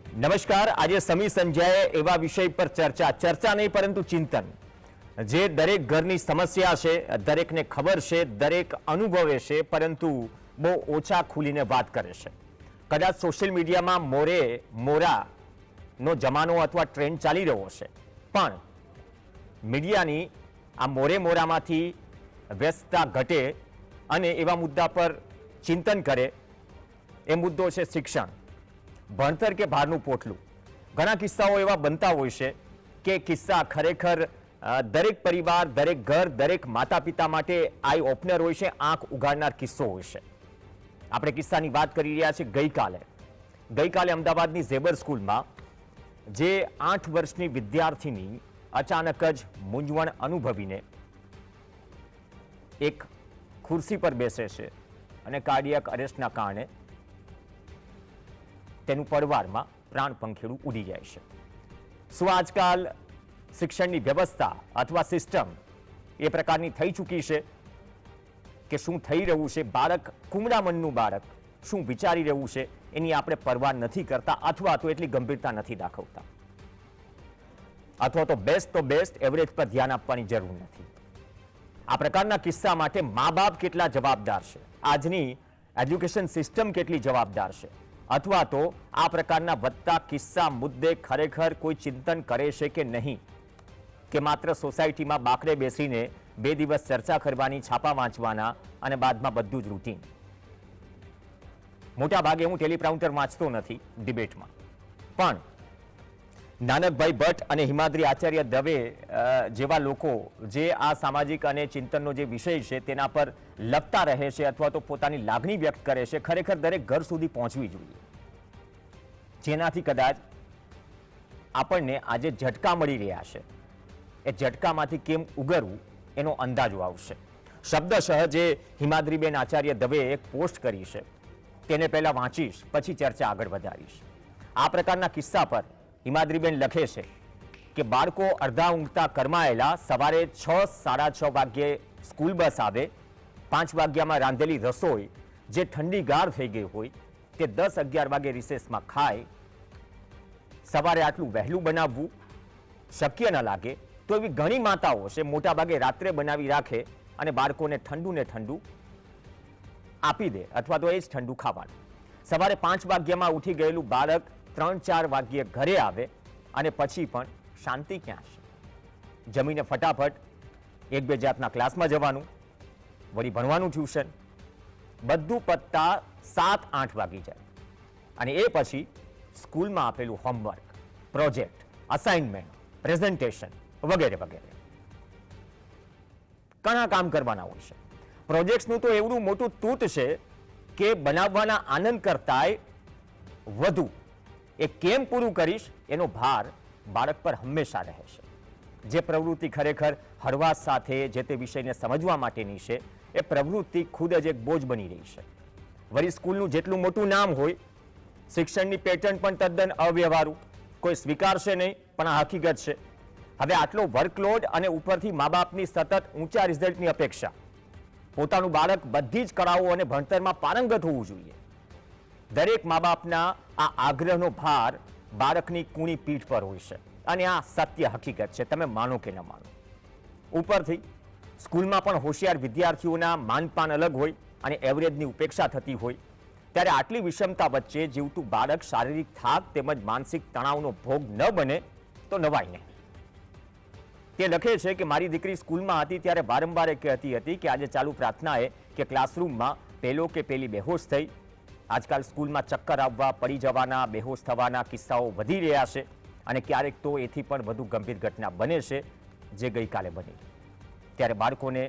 નમસ્કાર. આજે સમી સંજ્યાએ એવા વિષય પર ચર્ચા નહીં પરંતુ ચિંતન, જે દરેક ઘરની સમસ્યા છે, દરેકને ખબર છે, દરેક અનુભવે છે, પરંતુ બહુ ઓછા ખુલીને વાત કરે છે. કદાચ સોશિયલ મીડિયામાં મોરાનો જમાનો અથવા ટ્રેન્ડ ચાલી રહ્યો છે, પણ મીડિયાની આ મોરામાંથી વ્યસ્તતા ઘટે અને એવા મુદ્દા પર ચિંતન કરે. એ મુદ્દો છે શિક્ષણ, ભણતર કે બહારનું પોટલું. ઘણા કિસ્સાઓ એવા બનતા હોય છે કે કિસ્સા ખરેખર દરેક પરિવાર, દરેક ઘર, દરેક માતા પિતા માટે આઈ ઓપનર હોય છે, આંખ ઉઘાડનાર કિસ્સો હોય છે. આપણે કિસ્સાની વાત કરી રહ્યા છીએ. ગઈકાલે અમદાવાદની ઝેબર સ્કૂલમાં જે 8 વર્ષની વિદ્યાર્થીની અચાનક જ મૂંઝવણ અનુભવીને એક ખુરશી પર બેસે છે અને કાર્ડિયક અરેસ્ટના કારણે તેનું પરિવારમાં પ્રાણ પંખેડું ઉડી જાય છે. શું આજકાલ શિક્ષણની વ્યવસ્થા અથવા સિસ્ટમ એ પ્રકારની થઈ ચૂકી છે કે શું થઈ રહ્યું છે? બાળક, કુમળા મનનું બાળક શું વિચારી રહ્યું છે એની આપણે પરવા નથી કરતા, અથવા તો એટલી ગંભીરતા નથી દાખવતા, અથવા તો બેસ્ટ એવરેજ પર ધ્યાન આપવાની જરૂર નથી. આ પ્રકારના કિસ્સા માટે મા બાપ કેટલા જવાબદાર છે? આજની એજ્યુકેશન સિસ્ટમ કેટલી જવાબદાર છે? અથવા તો આ પ્રકારના વધતા કિસ્સા મુદ્દે ખરેખર કોઈ ચિંતન કરે છે કે નહીં, કે માત્ર સોસાયટીમાં બાકડે બેસીને 2 દિવસ ચર્ચા કરવાની, છાપા વાંચવાના અને બાદમાં બધું જ રૂટીન? મોટા ભાગે હું ટેલિપ્રાઉન્ટર વાંચતો નથી ડિબેટમાં, પણ નાનકભાઈ ભટ્ટ અને હિમાદ્રી આચાર્ય દવે જેવા લોકો જે આ સામાજિક અને ચિંતનનો જે વિષય છે તેના પર લખતા રહે છે અથવા તો પોતાની લાગણી વ્યક્ત કરે છે, ખરેખર દરેક ઘર સુધી પહોંચવી જોઈએ, જેનાથી કદાચ આપણને આજે ઝટકા મળી રહ્યા છે, એ ઝટકામાંથી કેમ ઉગરવું એનો અંદાજો આવશે. શબ્દશઃ જે હિમાદ્રીબેન આચાર્ય દવેએ એક પોસ્ટ કરી છે તેને પહેલા વાંચીશ, પછી ચર્ચા આગળ વધારીશ. આ પ્રકારના કિસ્સા પર હિમાદ્રીબેન લખે છે કે બાળકો અડધા ઊંઘતા કરમાયેલા, સવારે 6-6:30 વાગ્યે સ્કૂલ બસ આવે, 5 વાગ્યામાં રાંધેલી રસોઈ જે ઠંડી ગાર થઈ ગઈ હોય તે 10-11 વાગે રિસેસમાં ખાય. સવારે આટલું વહેલું બનાવવું શક્ય ન લાગે તો એવી ઘણી માતાઓ છે, મોટાભાગે રાત્રે બનાવી રાખે અને બાળકોને ઠંડુ આપી દે, અથવા તો એ જ ઠંડુ ખાવાનું. સવારે 5 વાગ્યામાં ઉઠી ગયેલું બાળક 3-4 વાગ્યે ઘરે આવે અને પછી પણ શાંતિ ક્યાં છે? જમીને ફટાફટ 1-2 જાતના ક્લાસમાં જવાનું, વળી ભણવાનું ટ્યુશન, બધું પતતા 7-8 વાગી જાય અને એ પછી સ્કૂલમાં આપેલું હોમવર્ક, પ્રોજેક્ટ, અસાઇનમેન્ટ, પ્રેઝન્ટેશન વગેરે વગેરે. ઘણા કામ કરવાના હોય છે. પ્રોજેક્ટ્સનું તો એવડું મોટું તૂટ છે કે બનાવવાના આનંદ કરતાંય વધુ એ કેમ પૂરું કરીશ એનો ભાર બાળક પર હંમેશા રહે છે. જે પ્રવૃત્તિ ખરેખર હળવાશ સાથે જે તે વિષયને સમજવા માટેની છે, એ પ્રવૃત્તિ ખુદ જ એક બોજ બની રહી છે. વળી સ્કૂલનું જેટલું મોટું નામ હોય, શિક્ષણની પેટર્ન પણ તદ્દન અવ્યવહારુ, કોઈ સ્વીકારશે નહીં, પણ આ હકીકત છે. હવે આટલો વર્કલોડ અને ઉપરથી મા બાપની સતત ઊંચા રિઝલ્ટની અપેક્ષા, પોતાનું બાળક બધી જ કળાઓ અને ભણતરમાં પારંગત હોવું જોઈએ, દરેક મા બાપના આ આગ્રહનો ભાર બાળકની કૂણી પીઠ પર હોય છે. અને આ સત્ય હકીકત છે, તમે માનો કે ન માનો. ઉપરથી સ્કૂલમાં પણ હોશિયાર વિદ્યાર્થીઓના માનપાન અલગ હોય અને એવરેજની ઉપેક્ષા થતી હોય, ત્યારે આટલી વિષમતા વચ્ચે જીવતું બાળક શારીરિક થાક તેમજ માનસિક તણાવનો ભોગ ન બને તો નવાય નહીં. તે લખે છે કે મારી દીકરી સ્કૂલમાં હતી ત્યારે વારંવાર કહેતી હતી કે આજે ચાલુ પ્રાર્થનાએ કે ક્લાસરૂમમાં પેલો કે પેલી બેહોશ થઈ. આજકાલ સ્કૂલમાં ચક્કર આવવા, પડી જવાના, બેહોશ થવાના કિસ્સાઓ વધી રહ્યા છે અને ક્યારેક તો એથી પણ વધુ ગંભીર ઘટના બને છે, જે ગઈકાલે બની. ત્યારે બાળકોને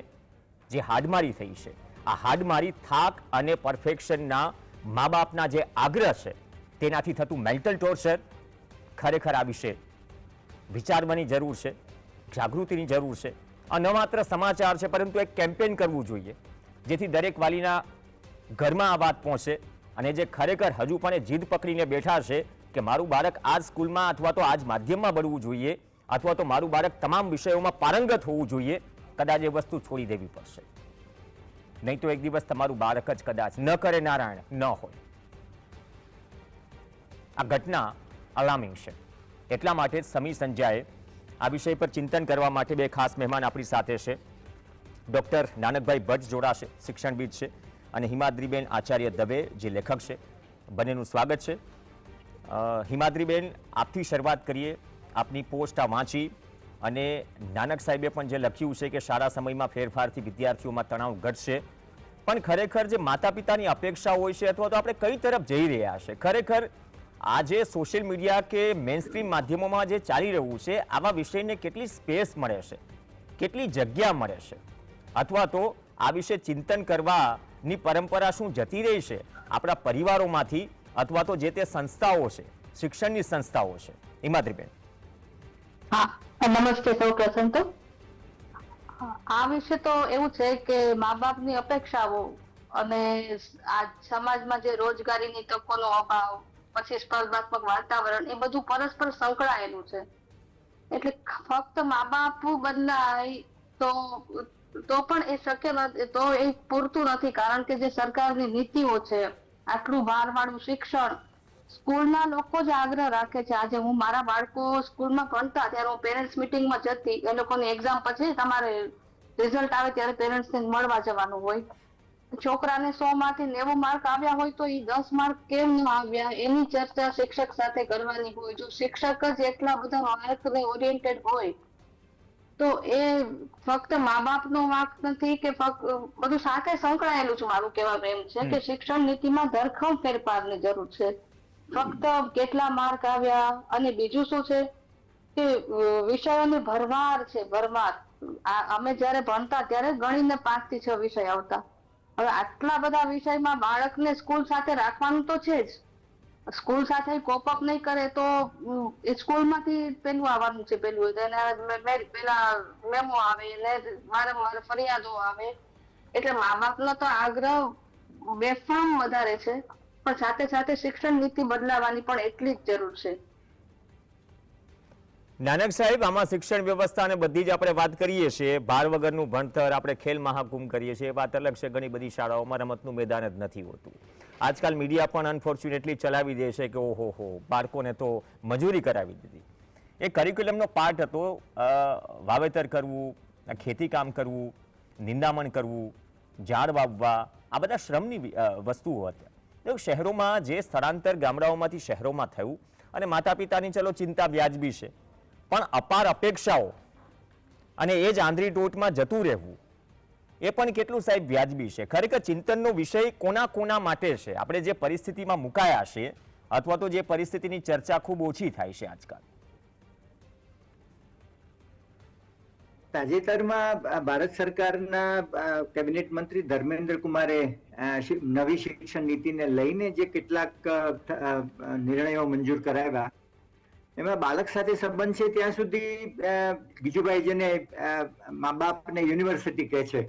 જે હાડમારી થઈ છે, આ હાડમારી થાક અને પરફેક્શનના મા બાપના જે આગ્રહ છે તેનાથી થતું મેન્ટલ ટોર્ચર, ખરેખર આ વિશે વિચારવાની જરૂર છે, જાગૃતિની જરૂર છે. આ ન માત્ર સમાચાર છે પરંતુ એક કેમ્પેન કરવું જોઈએ, જેથી દરેક વાલીના ઘરમાં આ વાત પહોંચે અને જે ખરેખર હજુ પણ જીદ પકડીને બેઠા છે કે મારું બાળક આ જ સ્કૂલમાં અથવા તો આ જ માધ્યમમાં ભણવું જોઈએ, અથવા તો મારું બાળક તમામ વિષયોમાં પારંગત હોવું જોઈએ, કદાચ એ વસ્તુ છોડી દેવી પડશે. નહીં તો એક દિવસ તમારું બાળક જ કદાચ ન કરે નારાયણ ન હોય. આ ઘટના અલાર્મિંગ છે. એટલા માટે જ સમી સંજ્ઞાએ આ વિષય પર ચિંતન કરવા માટે બે ખાસ મહેમાન આપણી સાથે છે. ડૉક્ટર નાનકભાઈ ભટ્ટ જોડાશે, શિક્ષણવિદ છે, અને હિમાદ્રીબેન આચાર્ય દવે, જે લેખક છે. બંનેનું સ્વાગત છે. હિમાદ્રીબેન, આપથી શરૂઆત કરીએ. આપની પોસ્ટ આ વાંચી અને નાનક સાહેબે પણ જે લખ્યું છે કે શાળા સમયમાં ફેરફારથી વિદ્યાર્થીઓમાં તણાવ ઘટશે, પણ ખરેખર જે માતા પિતાની અપેક્ષા હોય છે અથવા તો આપણે કઈ તરફ જઈ રહ્યા છે, ખરેખર આજે સોશિયલ મીડિયા કે મેઇનસ્ટ્રીમ માધ્યમોમાં જે ચાલી રહ્યું છે, આવા વિષયને કેટલી સ્પેસ મળે છે, કેટલી જગ્યા મળે છે, અથવા તો આ વિશે ચિંતન કરવાની પરંપરા શું જતી રહી છે આપણા પરિવારોમાંથી અથવા તો જે તે સંસ્થાઓ છે, શિક્ષણની સંસ્થાઓ છે? હિમાદ્રીબેન. હા, નમસ્તે. સૌ પ્રથમ તો આ વિશે તો એવું છે કે મા બાપની અપેક્ષાઓ અને આ સમાજમાં જે રોજગારીની તકોનો અભાવ, પછી સ્પર્ધાત્મક વાતાવરણ, એ બધું પરસ્પર સંકળાયેલું છે. એટલે ફક્ત મા બાપ બદલાય તો પણ એ શક્ય નથી, તો એ પૂરતું નથી. કારણ કે જે સરકારની નીતિઓ છે, આટલું ભારવાળું શિક્ષણ, સ્કૂલના લોકો જ આગ્રહ રાખે છે. આજે હું મારા બાળકો સ્કૂલમાં ભણતા ત્યારે હું પેરેન્ટ્સ મિટિંગમાં જતી, એ લોકોની એક્ઝામ પછી તમારે રિઝલ્ટ આવે ત્યારે પેરેન્ટ્સને મળવા જવાનું હોય. છોકરાને 100 માંથી 90 માર્ક આવ્યા હોય તો એ 10 માર્ક કેમ ન આવ્યા એની ચર્ચા શિક્ષક સાથે કરવાની હોય. જો શિક્ષક જ એટલા બધા માર્કને ઓરિએન્ટેડ હોય તો એ ફક્ત મા બાપનો વાંક નથી કે બધું સાથે સંકળાયેલું છે. મારું કહેવાનું એમ છે કે શિક્ષણ નીતિમાં ધરખમ ફેરફારની જરૂર છે. ફક્ત કેટલા માર્ક આવ્યા, અને બીજું શું છે કે વિષયોની ભરમાર છે, ભરમાર. અમે જયારે ભણતા ત્યારે ગણીને 5 થી 6 વિષય આવતા. હવે આટલા બધા વિષયમાં બાળકને સ્કૂલ સાથે રાખવાનું તો છે જ. સ્કૂલ સાથે કોપઅપ નહીં કરે તો સ્કૂલમાંથી પેલું આવવાનું છે, પેલું પેલા મેમો આવે ને વારંવાર ફરિયાદો આવે. એટલે મા બાપનો તો આગ્રહ બેફામ વધારે છે, પણ સાથે સાથે શિક્ષણ નીતિ બદલાવાની પણ એટલી જ જરૂર છે. નાનક સાહેબ, આમાં શિક્ષણ વ્યવસ્થાને બધી જ આપણે વાત કરીએ છીએ, ભાર વગરનું ભણતર, આપણે ખેલ મહાકુંભ કરીએ છીએ, એ વાત અલગ છે. ઘણી બધી શાળાઓમાં રમતનું મેદાન જ નથી હોતું. આજકાલ મીડિયા પણ અનફોર્ચ્યુનેટલી ચલાવી દે છે કે ઓહો બાળકોને તો મજૂરી કરાવી દીધી. એ કરિક્યુલમનો પાર્ટ હતો. વાવેતર કરવું, ખેતી કામ કરવું, નિંદામણ કરવું, ઝાડ વાવવા, આ બધા શ્રમની વસ્તુઓ હતી. શહેરોમાં જે સ્થળાંતર ગામડાઓમાંથી શહેરોમાં થયું, અને માતા પિતાની ચલો ચિંતા વ્યાજબી છે, પણ અપાર અપેક્ષાઓ અને એ જ આંધળી ટોટમાં જતું રહેવું એ પણ કેટલું સાહેબ વ્યાજબી છે? ખરેખર ચિંતનનો વિષય કોના કોના માટે છે? આપણે જે પરિસ્થિતિમાં મુકાયા છે અથવા તો જે પરિસ્થિતિની ચર્ચા ખૂબ ઓછી થાય છે આજકાલ. તાજેતરમાં ભારત સરકારના કેબિનેટ મંત્રી ધર્મેન્દ્ર કુમારે નવી શિક્ષણ નીતિને લઈને જે કેટલાક નિર્ણયો મંજૂર કરાવ્યા, એમાં બાળક સાથે સંબંધ છે ત્યાં સુધી ગીજુભાઈ જેને મા બાપને યુનિવર્સિટી કહે છે,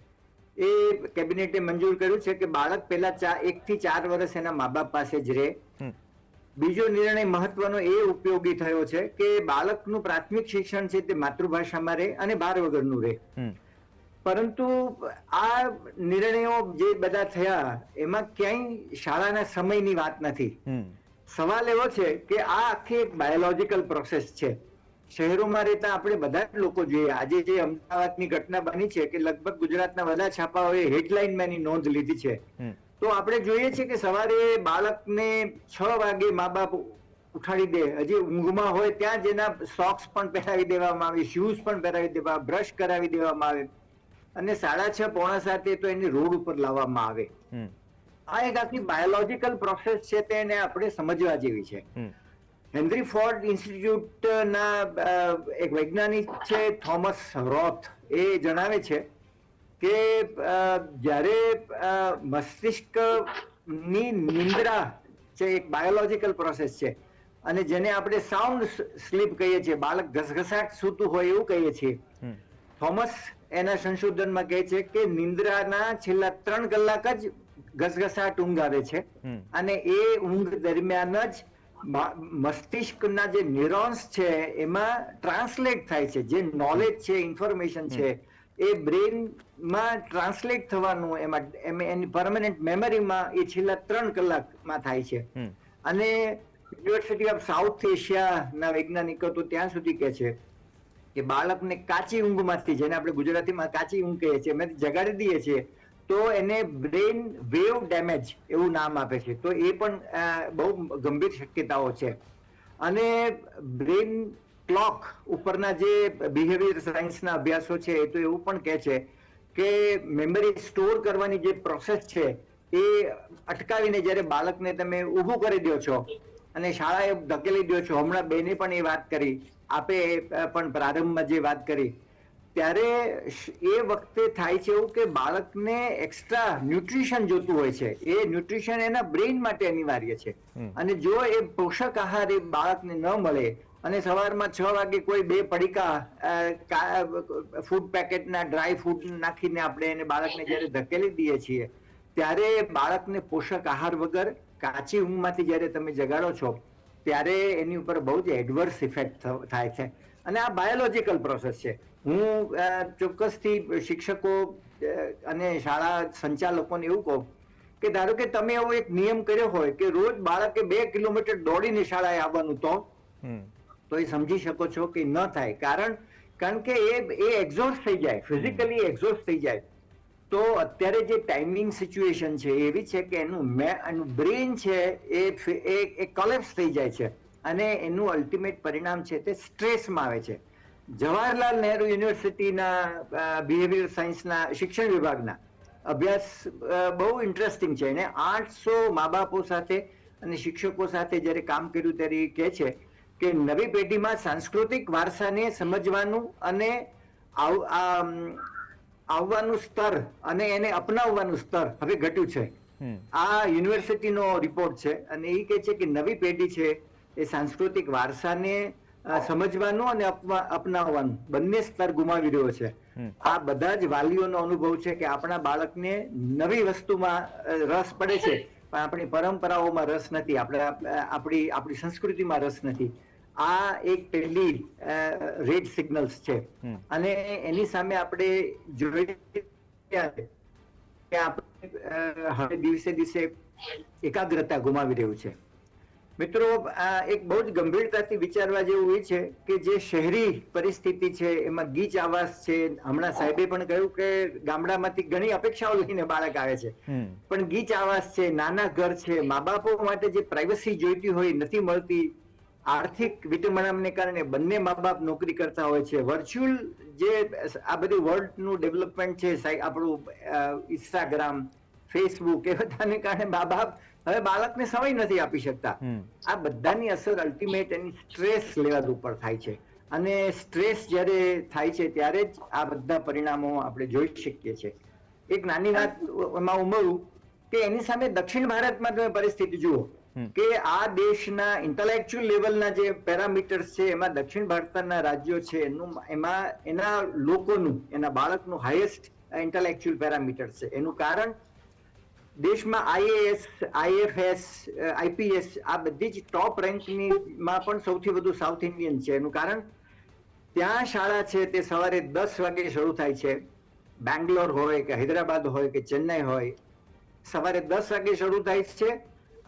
એ કેબિનેટે મંજૂર કર્યું છે કે બાળક પહેલા 1 થી 4 વર્ષ એના મા બાપ પાસે જ રહે. બીજો નિર્ણય મહત્વનો એ ઉપયોગી થયો છે કે બાળકનું પ્રાથમિક શિક્ષણ છે તે માતૃભાષામાં રહે અને ભાર વગરનું રહે. પરંતુ આ નિર્ણયો જે બધા થયા એમાં ક્યાંય શાળાના સમયની વાત નથી. સવાલ એવો છે કે આ આખી એક બાયોલોજીકલ પ્રોસેસ છે. શહેરોમાં રહેતા આપણે બધા જ લોકો જોઈએ. આજે જે અમદાવાદની ઘટના બની છે કે લગભગ ગુજરાતના બધા છાપાઓએ હેડલાઇનમાં એની નોંધ લીધી છે, તો આપણે જોઈએ છીએ કે સવારે બાળકને 6 વાગે મા બાપ ઉઠાડી દે, હજી ઊંઘમાં હોય ત્યાં જ એના સોક્સ પણ પહેરાવી દેવામાં આવે, શૂઝ પણ પહેરાવી દેવા, બ્રશ કરાવી દેવામાં આવે, અને 6:30 પોણા 7 તો એને રોડ ઉપર લાવવામાં આવે. આ એક આખી બાયોલોજીકલ પ્રોસેસ છે, તેને આપણે સમજવા જેવી છે. હેનરી ફોર્ડ ઇન્સ્ટિટ્યૂટના એક વૈજ્ઞાનિક છે થોમસ રોથ, એ જણાવે છે કે જ્યારે મસ્તિષ્કની નિંદ્રા છે એક બાયોલોજીકલ પ્રોસેસ છે, અને જેને આપણે સાઉન્ડ સ્લીપ કહીએ છીએ, બાળક ઘસઘસાટ સૂતું હોય એવું કહીએ છીએ. થોમસ એના સંશોધનમાં કહે છે કે નિંદ્રાના છેલ્લા 3 કલાક જ ઘસઘસાટ ઊંઘ આવે છે, અને એ ઊંઘ દરમિયાન જ મસ્તિષ્કના જે ન્યુરોન્સ છે એમાં ટ્રાન્સલેટ થાય છે. જે નોલેજ છે, ઇન્ફોર્મેશન છે, એ બ્રેનમાં ટ્રાન્સલેટ થવાનું એની પરમેનન્ટ મેમરીમાં એ છેલ્લા 3 કલાકમાં થાય છે. અને યુનિવર્સિટી ઓફ સાઉથ એશિયાના વૈજ્ઞાનિકો તો ત્યાં સુધી કહે છે કે બાળકને કાચી ઊંઘમાંથી, જેને આપણે ગુજરાતીમાં કાચી ઊંઘ કહીએ છીએ, એમાંથી જગાડી દઈએ છીએ તો એને બ્રેન વેવ ડેમેજ એવું નામ આપે છે. તો એ પણ બહુ ગંભીર શક્યતાઓ છે. અને બ્રેન ક્લોક ઉપરના જે બિહેવિયર સાયન્સના અભ્યાસો છે એ તો એવું પણ કહે છે કે મેમરી સ્ટોર કરવાની જે પ્રોસેસ છે એ અટકાવીને જ્યારે બાળકને તમે ઊભું કરી દો છો અને શાળાએ ધકેલી દો છો, હમણાં બેને પણ એ વાત કરી, આપે પણ પ્રારંભમાં જે વાત કરી, ત્યારે એ વખતે થાય છે એવું કે બાળકને એક્સ્ટ્રા ન્યુટ્રિશન જોતું હોય છે. એ ન્યુટ્રિશન એના બ્રેઇન માટે અનિવાર્ય છે. અને જો એ પોષક આહાર એ બાળકને ન મળે અને સવારમાં 6 વાગે કોઈ 2 પડીકા ફૂડ પેકેટના ડ્રાય ફૂડ નાખીને આપણે એને બાળકને જ્યારે ધકેલી દઈએ છીએ, ત્યારે બાળકને પોષક આહાર વગર કાચી ઊંઘમાંથી જ્યારે તમે જગાડો છો ત્યારે એની ઉપર બહુ જ એડવર્સ ઇફેક્ટ થાય છે. અને આ બાયોલોજીકલ પ્રોસેસ છે. હું ચોક્કસથી શિક્ષકો અને શાળા સંચાલકોને એવું કહું કે ધારો કે તમે એવો એક નિયમ કર્યો હોય કે રોજ બાળકે 2 કિલોમીટર દોડીને શાળાએ આવવાનું, તો એ સમજી શકો છો કે ન થાય. કારણ કે એ એક્ઝોસ્ટ થઈ જાય, ફિઝિકલી એક્ઝોસ્ટ થઈ જાય. તો અત્યારે જે ટાઈમિંગ સિચ્યુએશન છે એવી છે કે એનું બ્રેન છે એ કોલેપ્સ થઈ જાય છે અને એનું અલ્ટિમેટ પરિણામ છે તે સ્ટ્રેસમાં આવે છે. જવાહરલાલ નહેરુ યુનિવર્સિટીના બિહેવિયર સાયન્સના શિક્ષણ વિભાગના અભ્યાસ બહુ ઇન્ટરેસ્ટિંગ છે. એને 800 મા બાપો સાથે અને શિક્ષકો સાથે જ્યારે કામ કર્યું ત્યારે એ કહે છે કે નવી પેઢીમાં સાંસ્કૃતિક વારસાને સમજવાનું અને આવવાનું સ્તર અને એને અપનાવવાનું સ્તર હવે ઘટ્યું છે. આ યુનિવર્સિટીનો રિપોર્ટ છે અને એ કહે છે કે નવી પેઢી છે એ સાંસ્કૃતિક વારસાને સમજવાનું અને અપનાવવાનું બંને સ્તર ગુમાવી રહ્યો છે. આ બધા જ વાલીઓનો અનુભવ છે કે આપણા બાળકને નવી વસ્તુમાં રસ પડે છે પણ આપણી પરંપરાઓમાં રસ નથી, આપણી સંસ્કૃતિમાં રસ નથી. આ એક પહેલી રેડ સિગ્નલ્સ છે. અને એની સામે આપણે જોઈએ કે આપણે હવે દિવસે દિવસે એકાગ્રતા ગુમાવી રહ્યું છે. મિત્રો, એક બહુ જ ગંભીરતાથી વિચારવા જેવું એ છે કે જે શહેરી પરિસ્થિતિ છે એમાં ગીચ આવાસ છે. હમણાં સાહેબે પણ કહ્યું કે ગામડામાંથી ઘણી અપેક્ષાઓ લઈને બાળક આવે છે, પણ ગીચ આવાસ છે, નાના ઘર છે, મા બાપો માટે જે પ્રાઇવસી જોઈતી હોય નથી મળતી. આર્થિક વિટંબણાને કારણે બંને મા બાપ નોકરી કરતા હોય છે. વર્ચ્યુઅલ જે આ બધી વર્લ્ડનું ડેવલપમેન્ટ છે, આપણું ઇન્સ્ટાગ્રામ, ફેસબુક, એ બધાને કારણે મા બાપ હવે બાળકને સમય નથી આપી શકતા. આ બધાની અસર અલ્ટિમેટ એની સ્ટ્રેસ લેવલ ઉપર થાય છે અને સ્ટ્રેસ જ્યારે થાય છે ત્યારે જ આ બધા પરિણામો આપણે જોઈ શકીએ છીએ. એક નાની વાત એમાં ઉમેરું કે એની સામે દક્ષિણ ભારતમાં તમે પરિસ્થિતિ જુઓ કે આ દેશના ઇન્ટેલેક્ચ્યુઅલ લેવલના જે પેરામીટર્સ છે એમાં દક્ષિણ ભારતના રાજ્યો છે એમાં એના લોકોનું, એના બાળકનું હાઈએસ્ટ ઇન્ટેલેક્ચ્યુઅલ પેરામીટર્સ છે. એનું કારણ દેશમાં IAS, IFS, IPS આ બધી જ ટોપ રેન્કમાં પણ સૌથી વધુ સાઉથ ઇન્ડિયન છે. એનું કારણ ત્યાં શાળા છે તે સવારે 10 વાગે શરૂ થાય છે. બેંગ્લોર હોય કે હૈદરાબાદ હોય કે ચેન્નઈ હોય, સવારે 10 વાગે શરૂ થાય છે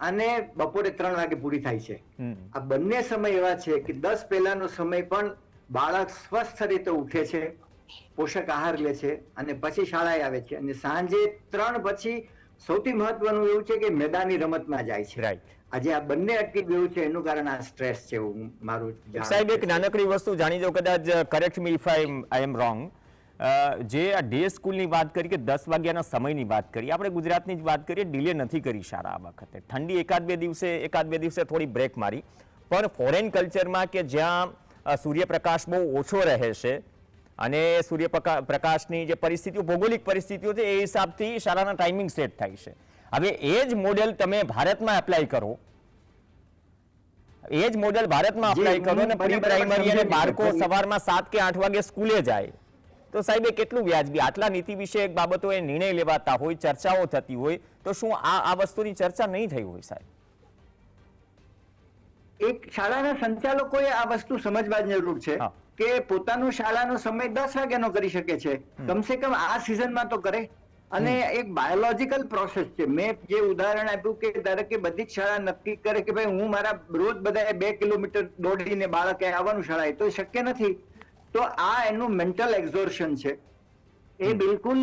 અને બપોરે 3 વાગે પૂરી થાય છે. આ બંને સમય એવા છે કે 10 પહેલાનો સમય પણ બાળક સ્વસ્થ રીતે ઉઠે છે, પોષક આહાર લે છે અને પછી શાળાએ આવે છે. અને સાંજે 3 પછી સૌથી મહત્વનું એવું છે કે મેદાની રમતમાં જાય છે. આજે આ બંને અટકી ગયું છે એનું કારણ આ સ્ટ્રેસ છે. મારું સાહેબ એક નાનકડી વસ્તુ જાણી દો, કદાચ correct me if I M wrong. જે આ ડે સ્કૂલની વાત કરી કે 10 વાગ્યાના સમયની વાત કરી, આપણે ગુજરાતની જ વાત કરીએ, ડિલે નથી કરી શાળા આ વખતે. ઠંડી એકાદ બે દિવસે થોડી બ્રેક મારી, પણ ફોરેન કલ્ચરમાં કે જ્યાં સૂર્યપ્રકાશ બહુ ઓછો રહે છે અને સૂર્યપ્રકાશની જે પરિસ્થિતિઓ, ભૌગોલિક પરિસ્થિતિઓ છે એ હિસાબથી શાળાના ટાઈમિંગ સેટ થાય છે. હવે એ જ મોડેલ તમે ભારતમાં એપ્લાય કરો, અને પ્રી પ્રાઇમરી અને બાળકો સવારમાં 7 કે 8 વાગે સ્કૂલે જાય, તો સાહેબ એ કેટલું વ્યાજબી? આટલા નીતિ વિષયક બાબતોએ નિર્ણય લેવાતા હોય, ચર્ચાઓ થતી હોય, તો શું આ વસ્તુની ચર્ચા નહીં થઈ હોય સાહેબ? એક શાળાના સંચાલકોએ આ વસ્તુ સમજવા જરૂર છે કે પોતાનું શાળાનો સમય 10 વાગ્યાનો કરી શકે છે. કમસે કમ આ સિઝનમાં તો કરે. અને એક બાયોલોજીકલ પ્રોસેસ છે. મેં જે ઉદાહરણ આપ્યું કે ધારો કે બધી જ શાળા નક્કી કરે કે ભાઈ હું મારા રોજ બધા 2 કિલોમીટર દોડીને બાળકે આવવાનું શાળાએ, તો શક્ય નથી. તો આ એનું મેન્ટલ એક્ઝોર્શન છે. એ બિલકુલ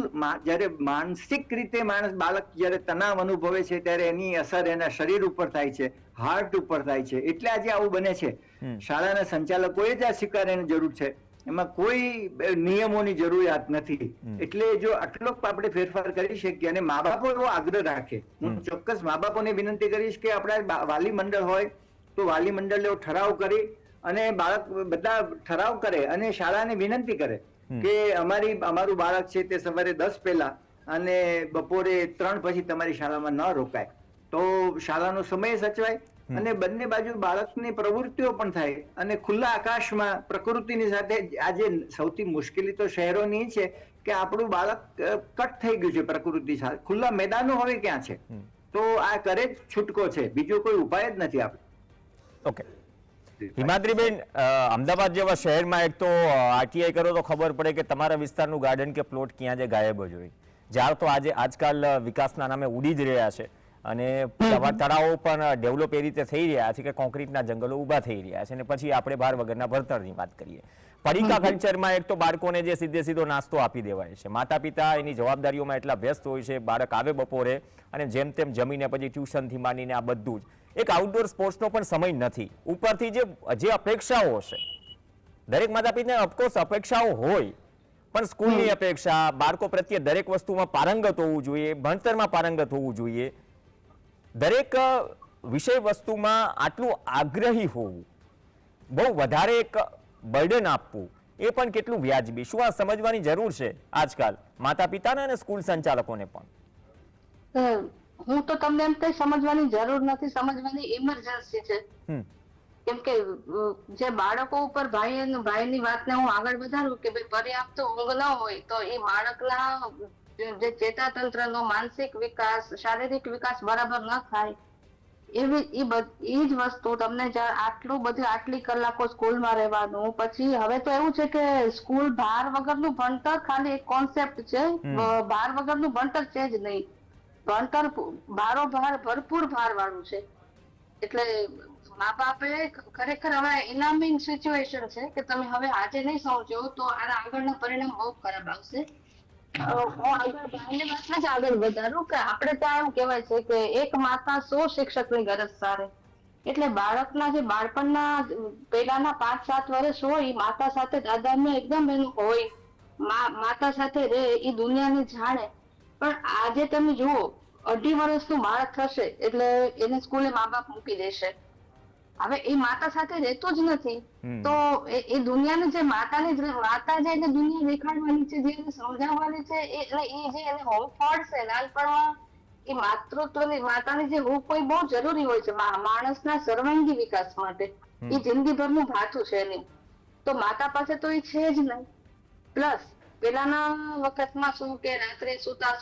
જ્યારે માનસિક રીતે બાળક જ્યારે તણાવ અનુભવે છે ત્યારે એની અસર એના શરીર ઉપર થાય છે, હાર્ટ ઉપર થાય છે. એટલે આજે આવું બને છે. શાળાના સંચાલકોએ જ આ સ્વીકારવાની જરૂર છે. એમાં કોઈ નિયમોની જરૂરિયાત નથી. એટલે જો આટલો આપણે ફેરફાર કરી શકીએ અને મા બાપો એવો આગ્રહ રાખે, હું ચોક્કસ મા બાપોને વિનંતી કરીશ કે આપણા વાલી મંડળ હોય તો વાલી મંડળ એવો ઠરાવ કરી અને બાળક બધા ઠરાવ કરે અને શાળાને વિનંતી કરે કે અમારું બાળક છે તે સવારે 10 પહેલા અને બપોરે 3 પછી તમારી શાળામાં ન રોકાય, તો શાળાનો સમય સચવાય અને બંને બાજુ બાળકની પ્રવૃત્તિઓ પણ થાય અને ખુલ્લા આકાશમાં પ્રકૃતિની સાથે. આજે સૌથી મુશ્કેલી તો શહેરોની છે કે આપણું બાળક કટ થઈ ગયું છે પ્રકૃતિ સાથે. ખુલ્લા મેદાનો હવે ક્યાં છે? તો આ કરે જ છૂટકો છે, બીજો કોઈ ઉપાય જ નથી આપણે. ઓકે હિમાદ્રીબેન, અમદાવાદ જેવા શહેરમાં એક તો આરટીઆઈ કરો તો ખબર પડે કે તમારા વિસ્તારનું ગાર્ડન કે પ્લોટ ક્યાં જે ગાયબ જ હોય. ઝાડ તો આજકાલ વિકાસના નામે ઉડી જ રહ્યા છે અને તળાવો પણ ડેવલપ એ રીતે થઈ રહ્યા છે કે કોન્ક્રીટના જંગલો ઊભા થઈ રહ્યા છે. અને પછી આપણે બહાર વગરના ભણતરની વાત કરીએ. પડીકા કલ્ચરમાં એક તો બાળકોને જે સીધો નાસ્તો આપી દેવાય છે. માતા પિતા એની જવાબદારીઓમાં એટલા વ્યસ્ત હોય છે, બાળક આવે બપોરે અને જેમ તેમ જમીને પછી ટ્યુશનથી માંડીને આ બધું જ. એક આઉટડોર સ્પોર્ટ્સનો પણ સમય નથી. ઉપરથી જે અપેક્ષાઓ છે, દરેક માતા પિતાને ઓફકોર્સ અપેક્ષાઓ હોય, પણ સ્કૂલની અપેક્ષા, બાળકો પ્રત્યે દરેક વસ્તુમાં પારંગત હોવું જોઈએ, ભણતરમાં પારંગત હોવું જોઈએ, દરેક વિષય વસ્તુમાં આટલું આગ્રહી હોવું, બહુ વધારે એક બર્ડન આપવું, એ પણ કેટલું વ્યાજબી? શું આ સમજવાની જરૂર છે આજકાલ માતા પિતાને અને સ્કૂલ સંચાલકોને પણ? હું તો તમને એમ કઈ સમજવાની જરૂર નથી, સમજવાની ઇમરજન્સી છે. કેમ કે જે બાળકો ઉપર ભાઈની વાતને હું આગળ વધારું કે ભાઈ પર્યાપ્ત ઊંઘ ન હોય તો એ બાળકના જે ચેતાતંત્રનો માનસિક વિકાસ, શારીરિક વિકાસ બરાબર ન થાય. એ જ વસ્તુ તમને આટલી કલાકો સ્કૂલમાં રહેવાનું, પછી હવે તો એવું છે કે સ્કૂલ ભાર વગરનું ભણતર ખાલી એક કોન્સેપ્ટ છે, ભાર વગરનું ભણતર છે જ નહીં. ભણતર ભરપૂર ભાર વાળું છે. એટલે મા બાપે ખરેખર હવે ઇનામિંગ સિચ્યુએશન છે કે તમે હવે આજે નહીં સમજો તો આના આગળના પરિણામ બહુ ખરાબ આવશે. હું આગળ વધારું કે આપણે ત્યાં એમ કહેવાય છે કે એક માતા 100 શિક્ષકની ગરજ સારે. એટલે બાળકના જે બાળપણના પહેલાના 5-7 વર્ષ હોય, માતા સાથે દાદાને એકદમ એનું હોય, માતા સાથે રહે, એ દુનિયાને જાણે. પણ આજે તમે જુઓ 2.5 વર્ષનું બાળક થશે એટલે એને સ્કૂલે મા બાપ મૂકી દેશે. હવે એ માતા સાથે રહેતો જ નથી, તો એ દુનિયાને જે માતા જે એને દુનિયા દેખાડવાની છે, જે એને સમજાવવાની છે, એટલે એ જે એને હોપ પડશે નાનપણમાં, એ માતાની જે હોપ હોય બહુ જરૂરી હોય છે માણસના સર્વાંગી વિકાસ માટે. એ જિંદગીભરનું ભાથું છે એની. તો માતા પાસે તો એ છે જ નહીં. પ્લસ પેલાના વખતમાં શું કે રાત્રે સુતા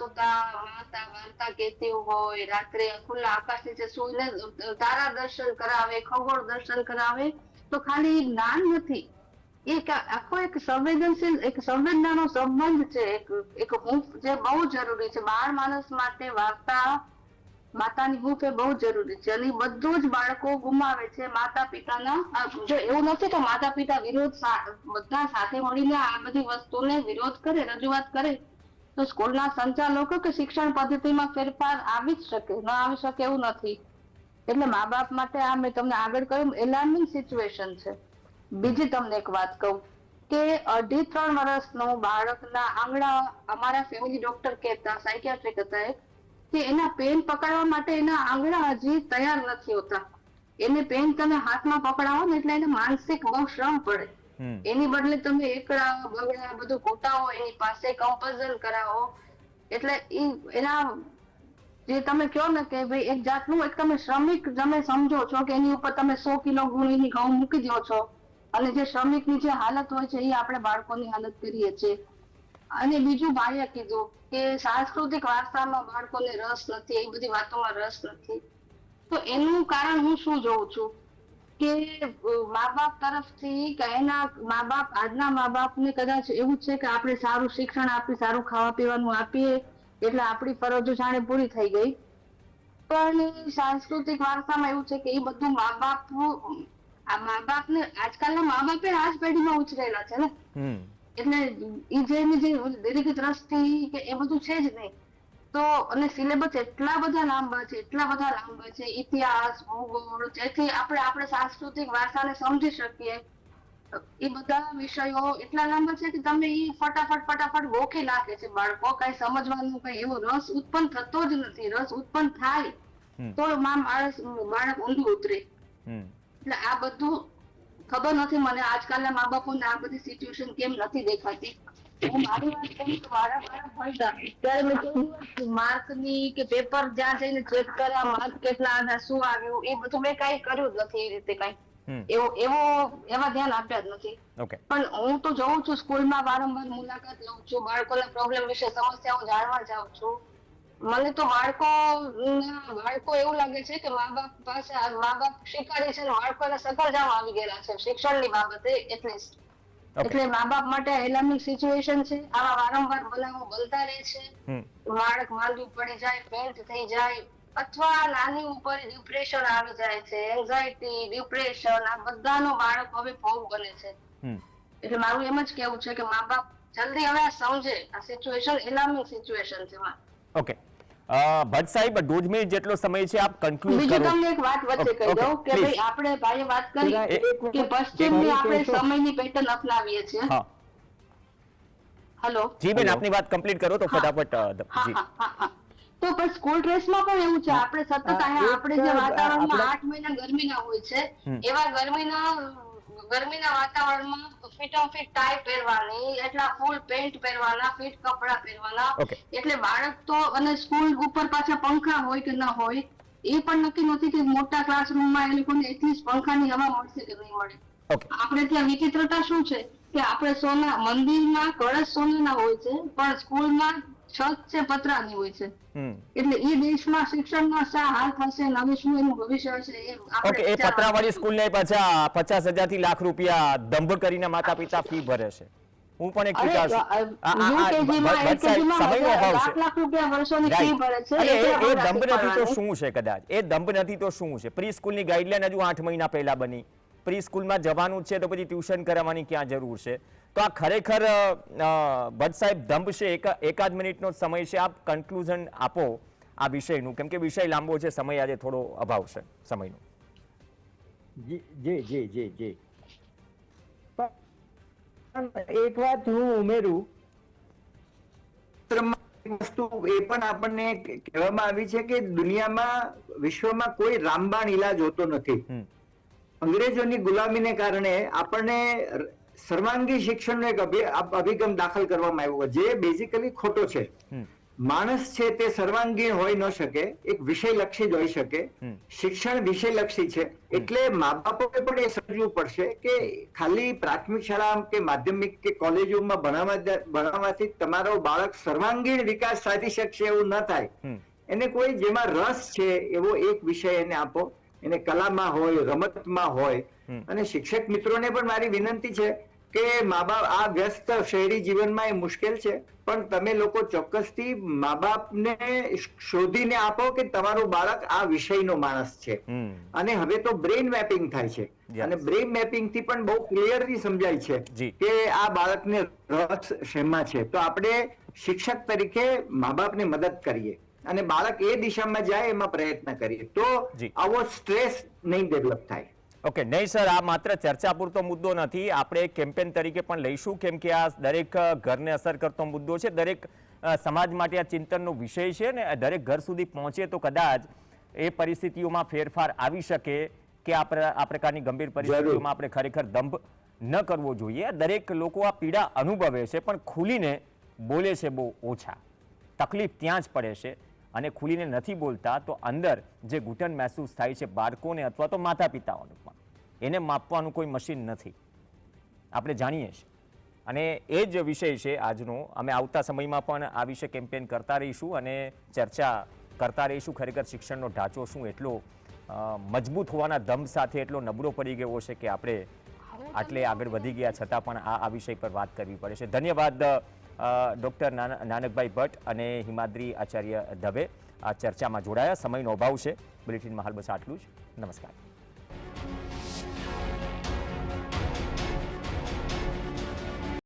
માતા વાર્તા કહેતી હોય, રાત્રે ખુલ્લા આકાશ નીચે સૂઈને તારા દર્શન કરાવે, ખગોળ દર્શન કરાવે. તો ખાલી જ્ઞાન નથી, એક આખો એક સંવેદનાનો સંબંધ છે, એક હૂંફ જે બહુ જરૂરી છે. બાળ માણસ માટે વાર્તા, માતાની હૂંફ એ બહુ જરૂરી છે. અને બધું જ બાળકો ગુમાવે છે માતા પિતાના. જો એવું નથી કે માતા પિતા વિરોધ, બધા સાથે મળીને આ બધી વસ્તુને વિરોધ કરે, રજૂઆત કરે તો સ્કૂલના સંચાલકો કે શિક્ષણ પદ્ધતિમાં ફેરફાર આવી જ શકે, ન આવી શકે એવું નથી. એટલે મા બાપ માટે આ મેં તમને આગળ કહ્યું એલાર્મિંગ સિચ્યુએશન છે. બીજી તમને એક વાત કહું કે 2.5-3 વર્ષનું બાળકના આંગળા, અમારા ફેમિલી ડોક્ટર કહેતા, સાયકિયાટ્રિક હતા કે એના પેન પકડવા માટે એના આંગળા હજી તૈયાર નથી હોતા. એને પેન તમે હાથમાં પકડાવો ને એટલે એને માનસિક બહુ શ્રમ પડે. એની બદલે તમે એકડા બગડા બધું ગોટાવો, એની પાસે કમ્પલ્ઝન કરાવો. એટલે એના જે તમે કહો ને કે ભાઈ એક જાતનું એક તમે શ્રમિક તમે સમજો છો કે એની ઉપર તમે 100 કિલો ગુણીની ઘઉં મૂકી દો છો. અને જે શ્રમિકની જે હાલત હોય છે એ આપણે બાળકોની હાલત કરીએ છીએ. અને બીજું ભાઈએ કીધું કે સાંસ્કૃતિક વારસામાં બાળકોને રસ નથી, એ બધી વાતોમાં રસ નથી. તો એનું કારણ હું શું જોઉં છું કે મા બાપ તરફથી કે આજના મા બાપને કદાચ એવું છે કે આપણે સારું શિક્ષણ આપી, સારું ખાવા પીવાનું આપીએ, એટલે આપણી ફરજો જાણે પૂરી થઈ ગઈ. પણ સાંસ્કૃતિક વારસામાં એવું છે કે એ બધું મા બાપને આજકાલના મા બાપે આ જ પેઢીમાં ઉછરેલા છે ને, એટલે એ જે દીર્ઘ દ્રષ્ટિ કે એ બધું છે જ નહીં. તો અને સિલેબસ એટલા બધા લાંબા છે, ઇતિહાસ, ભૂગોળ, જેથી આપણે સાંસ્કૃતિક વારસાને સમજી શકીએ. એ બધા વિષયો એટલા લાંબા છે કે તમે એ ફટાફટ ગોખી નાખે છે બાળકો. કઈ સમજવાનું કઈ એવો રસ ઉત્પન્ન થતો જ નથી. રસ ઉત્પન્ન થાય તો બાળક ઊંધું ઉતરે. એટલે આ બધું ખબર નથી મને આજકાલના મા બાપોને આ બધી સિચ્યુએશન કેમ નથી દેખાતી. હું મારી વાત કરું તો મારા બાળક ભણતા ત્યારે મેં જોયું માર્કની કે પેપર જ્યાં જઈને ચેક કર્યા, માર્ક કેટલા આવ્યા, શું આવ્યું, એ બધું મેં કઈ કર્યું જ નથી. એ રીતે કઈ એવા ધ્યાન આપ્યા જ નથી. પણ હું તો જોઉં છું સ્કૂલમાં વારંવાર મુલાકાત લઉં છું, બાળકોના પ્રોબ્લેમ વિશે સમસ્યાઓ જાણવા જાઉં છું. મને તો બાળકો એવું લાગે છે કે મા બાપ શીખવાડે છે, બાળકોને સફળતામાં આવી ગયેલા છે શિક્ષણની બાબતે. એટલે મા બાપ માટે હેલાની સિચ્યુએશન છે. આવા વારંવાર બનાવો બનતા રહે છે. બાળક માંદું પડી જાય, પેન્ટ થઈ જાય, અથવા નાની ઉપર ડિપ્રેશન આવી જાય છે, એન્ઝાયટી, ડિપ્રેશન, આ બધાનો બાળક હવે ભોગ બને છે. એટલે મારું એમ જ કેવું છે કે મા બાપ જલ્દી હવે સમજે આ સિચ્યુએશન એલાર્મિંગ સિચ્યુએશન છે. ઓકે ભટ્ટ સાહેબ, 2 મિનિટ જેટલો સમય છે, આપ કન્ક્લુડ કરો. બીજું તમને એક વાત વચ્ચે કહી દઉં કે ભાઈ આપણે ભાઈએ વાત કરી કે પશ્ચિમની આપણે સમયની પેટર્ન અપનાવીએ છીએ. હેલો જી બેન, આપની વાત કમ્પ્લીટ કરો તો ફટાફટ. જી તો પણ સ્કૂલ ડ્રેસમાં પણ એવું છે. આપણે સતત આપણે જે વાતાવરણમાં 8 મહિના ગરમીના હોય છે, એવા ગરમીના વાતાવરણમાં ફિટ ટાઈ પહેરવાની, એટલા ફૂલ પેન્ટ પહેરવાના, ફિટ કપડા પહેરવાના. એટલે બાળક તો, અને સ્કૂલ ઉપર પાછા પંખા હોય કે ના હોય એ પણ નક્કી નથી કે મોટા ક્લાસરૂમમાં એ લોકોને એટલી જ પંખાની હવા મળશે કે નહીં મળે. આપણે ત્યાં વિચિત્રતા શું છે કે આપણે મંદિરમાં કળશ સોનાના હોય છે, પણ સ્કૂલમાં છત છે પતરાની હોય છે. એટલે એ દેશમાં શિક્ષણમાં શા હાલ થશે, હવે શું એનું ભવિષ્ય હશે. ઓકે, એ પતરાવાળી સ્કૂલને પાછા 50,000 થી લાખ રૂપિયા દંભ કરીને માતા પિતા ફી ભરે છે. હું પણ એક વિચાર છું, સમયનો અભાવ છે. એ દંભ નથી તો શું છે? કદાચ એ દંભ નથી તો શું છે? પ્રી સ્કૂલની ગાઈડલાઈન હજુ 8 મહિના પહેલા બની. પ્રી સ્કૂલમાં જવાનું છે તો પછી ટ્યુશન કરાવવાની ક્યાં જરૂર છે? તો આ ખરેખર ભટ્ટ સાહેબ દંભ છે. એકાદ મિનિટનો સમય છે, આપ કન્ક્લુઝન આપો આ વિષયનું, કેમ કે વિષય લાંબો છે, સમય આજે થોડો અભાવ છે સમયનો. જી એક વાત હું ઉમેરું, વસ્તુ એ પણ આપણને કહેવામાં આવી છે કે દુનિયામાં, વિશ્વમાં કોઈ રામબાણ ઈલાજ હોતો નથી. અંગ્રેજોની ગુલામીને કારણે આપણને સર્વાંગી શિક્ષણનો એક અભિગમ દાખલ કરવામાં આવ્યો, જે બેઝિકલી ખોટો છે. માણસ છે તે સર્વાંગીણ હોઈ ન શકે, એક વિષયલક્ષી જ હોઈ શકે. શિક્ષણ વિષયલક્ષી છે. એટલે મા બાપોએ પણ એ સમજવું પડશે કે ખાલી પ્રાથમિક શાળા કે માધ્યમિક કે કોલેજોમાં ભણાવવાથી તમારો બાળક સર્વાંગીણ વિકાસ સાધી શકશે એવું ન થાય. એને કોઈ જેમાં રસ છે એવો એક વિષય એને આપો. એને કલામાં હોય, રમતમાં હોય. અને શિક્ષક મિત્રોને પણ મારી વિનંતી છે કે મા બાપ આ વ્યસ્ત શહેરી જીવનમાં એ મુશ્કેલ છે, પણ તમે લોકો ચોક્કસથી મા બાપને શોધીને આપો કે તમારું બાળક આ વિષયનો માણસ છે. અને હવે તો બ્રેઇન મેપિંગ થાય છે, અને બ્રેઇન મેપિંગ થી પણ બહુ ક્લિયરલી સમજાય છે કે આ બાળકને રસ શેમાં છે. તો આપણે શિક્ષક તરીકે મા બાપને મદદ કરીએ અને બાળક એ દિશામાં જાય એમાં પ્રયત્ન કરીએ, તો આવો સ્ટ્રેસ નહીં ડેવલપ થાય. ઓકે, નહીં સર, આ માત્ર ચર્ચા પૂરતો મુદ્દો નથી. આપણે કેમ્પેન તરીકે પણ લઈશું, કેમ કે આ દરેક ઘરને અસર કરતો મુદ્દો છે. દરેક સમાજ માટે આ ચિંતનનો વિષય છે ને દરેક ઘર સુધી પહોંચે તો કદાચ એ પરિસ્થિતિઓમાં ફેરફાર આવી શકે કે આ પ્રકારની ગંભીર પરિસ્થિતિઓમાં આપણે ખરેખર દંભ ન કરવો જોઈએ. દરેક લોકો આ પીડા અનુભવે છે, પણ ખુલીને બોલે છે બહુ ઓછા. તકલીફ ત્યાં જ પડે છે, અને ખુલીને નથી બોલતા તો અંદર જે ઘૂંટણ મહેસૂસ થાય છે બાળકોને અથવા તો માતા પિતાઓને પણ, એને માપવાનું કોઈ મશીન નથી, આપણે જાણીએ છીએ. અને એ જ વિષય છે આજનો. અમે આવતા સમયમાં પણ આ વિશે કેમ્પેન કરતા રહીશું અને ચર્ચા કરતા રહીશું. ખરેખર શિક્ષણનો ઢાંચો શું એટલો મજબૂત હોવાના દમ સાથે એટલો નબળો પડી ગયો છે કે આપણે આટલે આગળ વધી ગયા છતાં પણ આ વિષય પર વાત કરવી પડે છે. ધન્યવાદ ડૉક્ટર નાનકભાઈ ભટ્ટ અને હિમાદ્રી આચાર્ય દવે આ ચર્ચામાં જોડાયા. સમયનો અભાવ છે. બુલેટિનમાં હાલ બસ આટલું જ. નમસ્કાર.